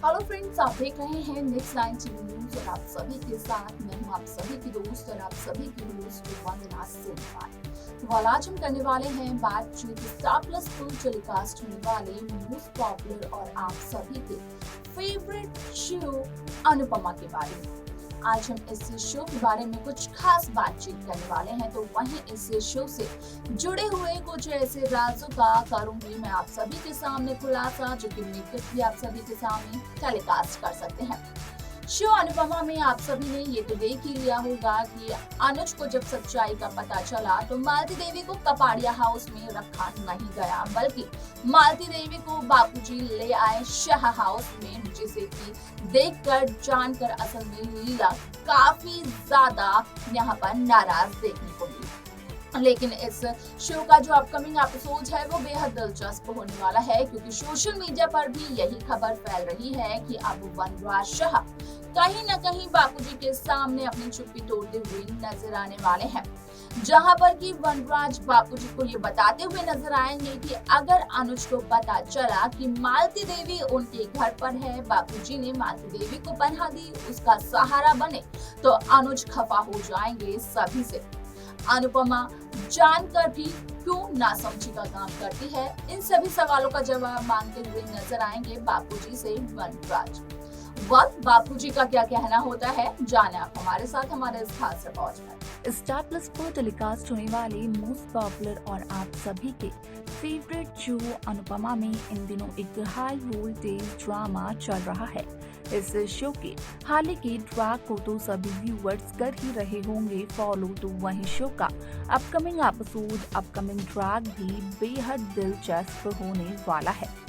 Hello friends, आप देख रहे हैं नेक्स्ट नाइन टीवी न्यूज और आप सभी के साथ मैं हूं आप सभी की दोस्त और आप सभी की होस्ट वंदना सिंह। तो आज हम करने वाले हैं बातचीत स्टार प्लस पर टेलीकास्ट होने वाले मोस्ट पॉपुलर और आप सभी के फेवरेट शो अनुपमा के बारे में। आज हम इस शो के बारे में कुछ खास बातचीत करने वाले हैं, तो वहीं इस शो से जुड़े हुए कुछ ऐसे राजों का करूंगी मैं आप सभी के सामने खुलासा, जो कि मेकअप भी आप सभी के सामने टेलीकास्ट कर सकते हैं। शो अनुपमा में आप सभी ने ये तो देख ही लिया होगा कि अनुज को जब सच्चाई का पता चला तो मालती देवी को कपाड़िया हाउस में रखा नहीं गया, बल्कि मालती देवी को बापूजी ले आए शाह हाउस में, जिसे कि देखकर जानकर असल में लीला काफी ज्यादा यहाँ पर नाराज देखने को मिली। लेकिन इस शो का जो अपकमिंग एपिसोड है वो बेहद दिलचस्प होने वाला है, क्योंकि सोशल मीडिया पर भी यही खबर फैल रही है कि अब वनराज शाह कहीं न कहीं बापूजी के सामने अपनी चुप्पी तोड़ते हुए नजर आने वाले हैं, जहां पर कि वनराज बापूजी को ये बताते हुए नजर आएंगे कि अगर अनुज को पता चला कि मालती देवी उनके घर पर है, बापूजी ने मालती देवी को पनाह दी, उसका सहारा बने, तो अनुज खफा हो जाएंगे सभी से। अनुपमा जानकर भी क्यों नासमझी का काम करती है, इन सभी सवालों का जवाब मांगते हुए नजर आएंगे बापूजी से वनराज। वक्त बापूजी का क्या कहना होता है, जाने आप हमारे साथ हमारे इस खास रिपोर्ट में। स्टार प्लस पर टेलीकास्ट होने वाले मोस्ट पॉपुलर और आप सभी के फेवरेट शो अनुपमा में इन दिनों एक हाई वोल्टेज ड्रामा चल रहा है। इस शो के हाल के ट्रैक को तो सभी व्यूअर्स कर ही रहे होंगे फॉलो, तो वहीं शो का अपकमिंग एपिसोड, अपकमिंग ट्रैक भी बेहद दिलचस्प होने वाला है।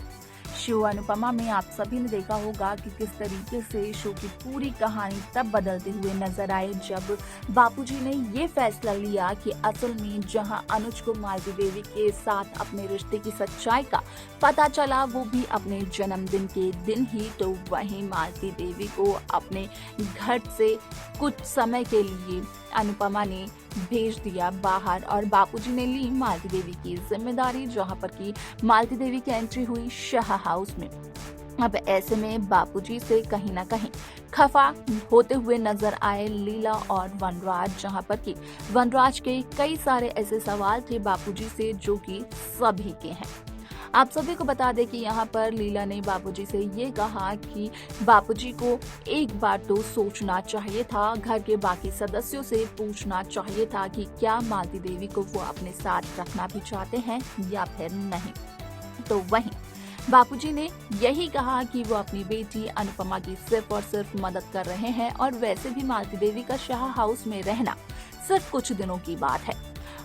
शो अनुपमा में आप सभी ने देखा होगा कि किस तरीके से शो की पूरी कहानी तब बदलते हुए नजर आए जब बापूजी ने ये फैसला लिया कि असल में जहां अनुज को मालती देवी के साथ अपने रिश्ते की सच्चाई का पता चला, वो भी अपने जन्मदिन के दिन ही, तो वहीं मालती देवी को अपने घर से कुछ समय के लिए अनुपमा ने भेज दिया बाहर और बापूजी ने ली मालती देवी की जिम्मेदारी, जहां पर की मालती देवी की एंट्री हुई शाह हाउस में। अब ऐसे में बापूजी से कहीं ना कहीं खफा होते हुए नजर आए लीला और वनराज, जहां पर कि वनराज के कई सारे ऐसे सवाल थे बापूजी से जो कि सभी के हैं। आप सभी को बता दें कि यहाँ पर लीला ने बापूजी से ये कहा कि बापूजी को एक बार तो सोचना चाहिए था, घर के बाकी सदस्यों से पूछना चाहिए था कि क्या मालती देवी को वो अपने साथ रखना भी चाहते हैं या फिर नहीं। तो वहीं बापूजी ने यही कहा कि वो अपनी बेटी अनुपमा की सिर्फ और सिर्फ मदद कर रहे हैं और वैसे भी मालती देवी का शाह हाउस में रहना सिर्फ कुछ दिनों की बात है।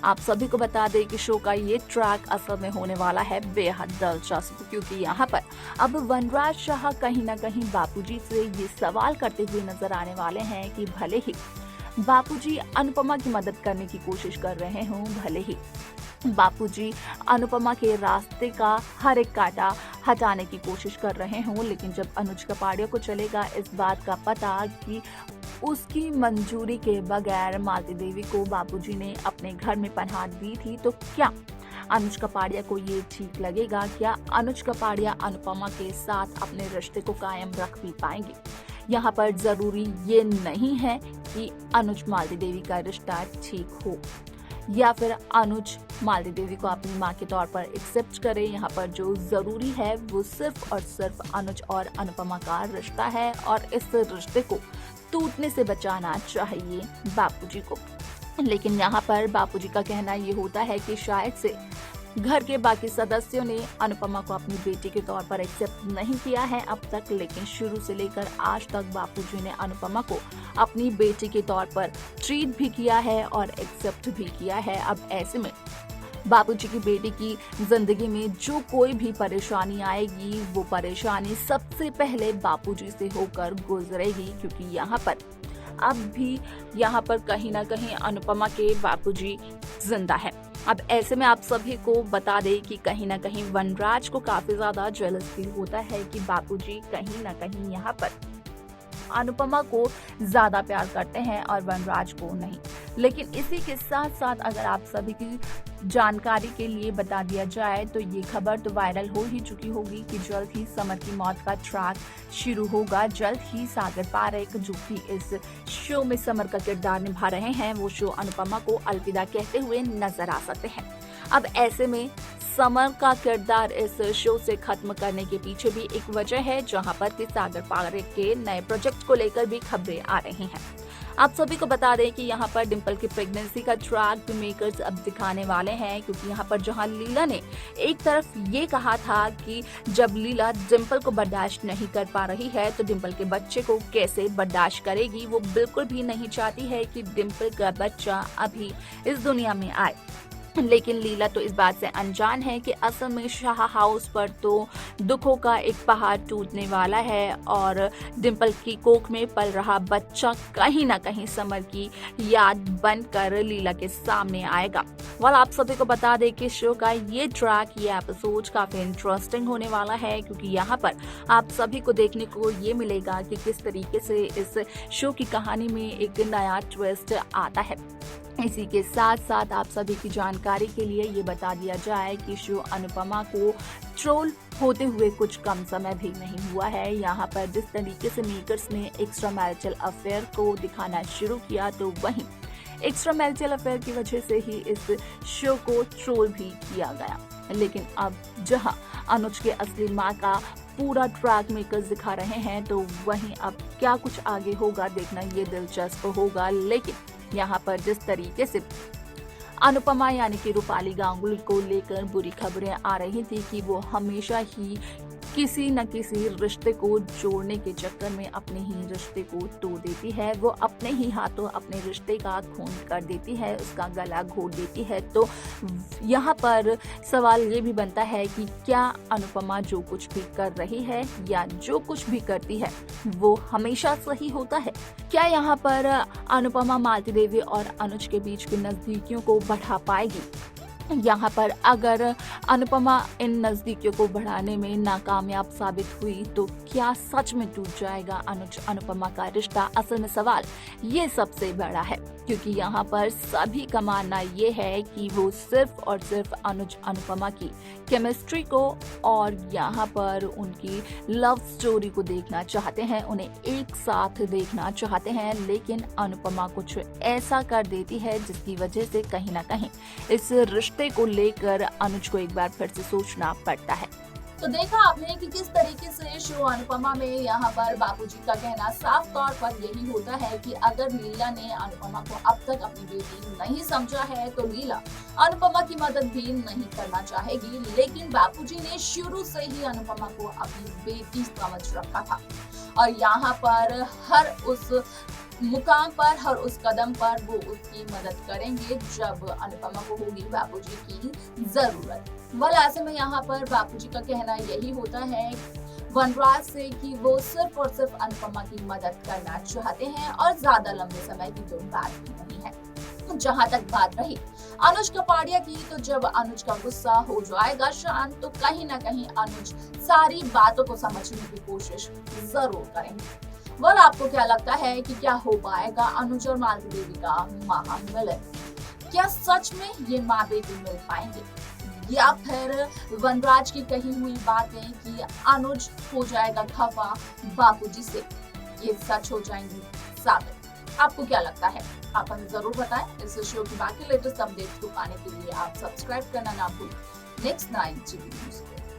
आप सभी को बता दें कि शो का ये ट्रैक असल में होने वाला है बेहद दिलचस्प, क्योंकि यहाँ पर अब वनराज शाह कहीं ना कहीं बापूजी से ये सवाल करते हुए नजर आने वाले हैं कि भले ही बापूजी अनुपमा की मदद करने की कोशिश कर रहे हों, भले ही बापूजी अनुपमा के रास्ते का हर एक कांटा हटाने की कोशिश कर रहे हों, लेकिन जब अनुज कपाड़िया को चलेगा इस बात का पता कि उसकी मंजूरी के बगैर मालती देवी को बापूजी ने अपने घर में पनाह दी थी, तो क्या अनुज कपाड़िया को ये ठीक लगेगा? क्या अनुज कपाड़िया अनुपमा के साथ अपने रिश्ते को कायम रख भी पाएंगे? यहाँ पर जरूरी ये नहीं है कि अनुज मालती देवी का रिश्ता ठीक हो या फिर अनुज मालती देवी को अपनी माँ के तौर पर एक्सेप्ट करे। यहाँ पर जो जरूरी है वो सिर्फ और सिर्फ अनुज और अनुपमा का रिश्ता है और इस रिश्ते को टूटने से बचाना चाहिए बापूजी को। लेकिन यहाँ पर बापूजी का कहना ये होता है कि शायद से घर के बाकी सदस्यों ने अनुपमा को अपनी बेटी के तौर पर एक्सेप्ट नहीं किया है अब तक, लेकिन शुरू से लेकर आज तक बापूजी ने अनुपमा को अपनी बेटी के तौर पर ट्रीट भी किया है और एक्सेप्ट भी किया है। अब ऐसे में बापूजी की बेटी की जिंदगी में जो कोई भी परेशानी आएगी, वो परेशानी सबसे पहले बापूजी से होकर गुजरेगी, क्योंकि यहाँ पर अब भी यहाँ पर कहीं ना कहीं अनुपमा के बापूजी जिंदा है। अब ऐसे में आप सभी को बता दें कि कहीं ना कहीं वनराज को काफी ज्यादा जेलस फील होता है कि बापूजी कहीं ना कहीं यहाँ पर अनुपमा को ज्यादा प्यार करते हैं और वनराज को नहीं। लेकिन इसी के साथ साथ अगर आप सभी की जानकारी के लिए बता दिया जाए तो ये खबर तो वायरल हो ही चुकी होगी कि जल्द ही समर की मौत का ट्रैक शुरू होगा। जल्द ही सागर पारेख जो कि इस शो में समर का किरदार निभा रहे हैं, वो शो अनुपमा को अलविदा कहते हुए नजर आ सकते हैं। अब ऐसे में समर का किरदार इस शो से खत्म करने के पीछे भी एक वजह है, जहां पर कि सागर पारेख के नए प्रोजेक्ट को लेकर भी खबरें आ रही हैं। आप सभी को बता दें कि यहाँ पर डिंपल की प्रेगनेंसी का ट्रैक भी मेकर्स अब दिखाने वाले हैं, क्योंकि यहाँ पर जहाँ लीला ने एक तरफ ये कहा था कि जब लीला डिंपल को बर्दाश्त नहीं कर पा रही है तो डिंपल के बच्चे को कैसे बर्दाश्त करेगी। वो बिल्कुल भी नहीं चाहती है कि डिंपल का बच्चा अभी इस दुनिया में आए, लेकिन लीला तो इस बात से अनजान है कि असल में शाह हाउस पर तो दुखों का एक पहाड़ टूटने वाला है और डिंपल की कोख में पल रहा बच्चा कहीं ना कहीं समर की याद बनकर लीला के सामने आएगा। आप सभी को बता दें कि शो का ये ट्रैक, ये एपिसोड काफी इंटरेस्टिंग होने वाला है, क्योंकि यहाँ पर आप सभी को देखने को ये मिलेगा कि किस तरीके से इस शो की कहानी में एक नया ट्विस्ट आता है। इसी के साथ साथ आप सभी की जानकारी के लिए ये बता दिया जाए कि शो अनुपमा को ट्रोल होते हुए कुछ कम समय भी नहीं हुआ है। यहाँ पर जिस तरीके से मेकर्स ने एक्स्ट्रा मैरिटल अफेयर को दिखाना शुरू किया, तो वहीं एक्स्ट्रा मैरिटल अफेयर की वजह से ही इस शो को ट्रोल भी किया गया। लेकिन अब जहां अनुज के असली माँ का पूरा ट्रैक मेकर्स दिखा रहे हैं, तो वहीं अब क्या कुछ आगे होगा देखना ये दिलचस्प होगा। लेकिन यहाँ पर जिस तरीके से अनुपमा यानी कि रूपाली गांगुली को लेकर बुरी खबरें आ रही थी कि वो हमेशा ही किसी न किसी रिश्ते को जोड़ने के चक्कर में अपने ही रिश्ते को तोड़ देती है, वो अपने ही हाथों अपने रिश्ते का खून कर देती है, उसका गला घोट देती है। तो यहाँ पर सवाल ये भी बनता है कि क्या अनुपमा जो कुछ भी कर रही है या जो कुछ भी करती है वो हमेशा सही होता है? क्या यहाँ पर अनुपमा मालती देवी और अनुज के बीच की नजदीकियों को बढ़ा पाएगी? यहाँ पर अगर अनुपमा इन नजदीकियों को बढ़ाने में नाकामयाब साबित हुई तो क्या सच में टूट जाएगा अनुज अनुपमा का रिश्ता? असल में सवाल ये सबसे बड़ा है, क्योंकि यहाँ पर सभी का मानना ये है कि वो सिर्फ और सिर्फ अनुज अनुपमा की केमिस्ट्री को और यहाँ पर उनकी लव स्टोरी को देखना चाहते हैं, उन्हें एक साथ देखना चाहते हैं। लेकिन अनुपमा कुछ ऐसा कर देती है जिसकी वजह से कहीं ना कहीं इस रिश्ते को लेकर अनुज को एक बार फिर से सोचना पड़ता है। तो देखा आपने कि किस तरीके से शो अनुपमा में यहाँ पर बापूजी का कहना साफ तौर पर यही होता है कि अगर लीला ने अनुपमा को अब तक अपनी बेटी नहीं समझा है तो लीला अनुपमा की मदद भी नहीं करना चाहेगी। लेकिन बापूजी ने शुरू से ही अनुपमा को अपनी बेटी समझ रखा था और यहाँ पर हर उस मुकाम पर, हर उस कदम पर वो उसकी मदद करेंगे जब अनुपमा को होगी बापूजी की जरूरत। ऐसे में यहाँ पर बापूजी का कहना यही होता है वनराज से कि वो सिर्फ और सिर्फ अनुपमा की मदद करना चाहते हैं और ज्यादा लंबे समय की तो बात भी नहीं है। जहाँ तक बात रही अनुज कपाड़िया की, तो जब अनुज का गुस्सा हो जाएगा शांत तो कहीं ना कहीं अनुज सारी बातों को समझने की कोशिश जरूर करेंगे। आपको क्या लगता है कि क्या हो पाएगा अनुज और मालती देवी का महामिलन? क्या सच में ये माँ बेटी मिल पाएंगे या फिर वनराज की कही हुई बातें कि अनुज हो जाएगा खफा बापूजी से, ये सच हो जाएंगी साबित? आपको क्या लगता है? आप हमें जरूर बताएं। इस शो की बाकी लेटेस्ट अपडेट्स को पाने के लिए आप सब्सक्राइब करना ना भूलें। Next 9 TV news.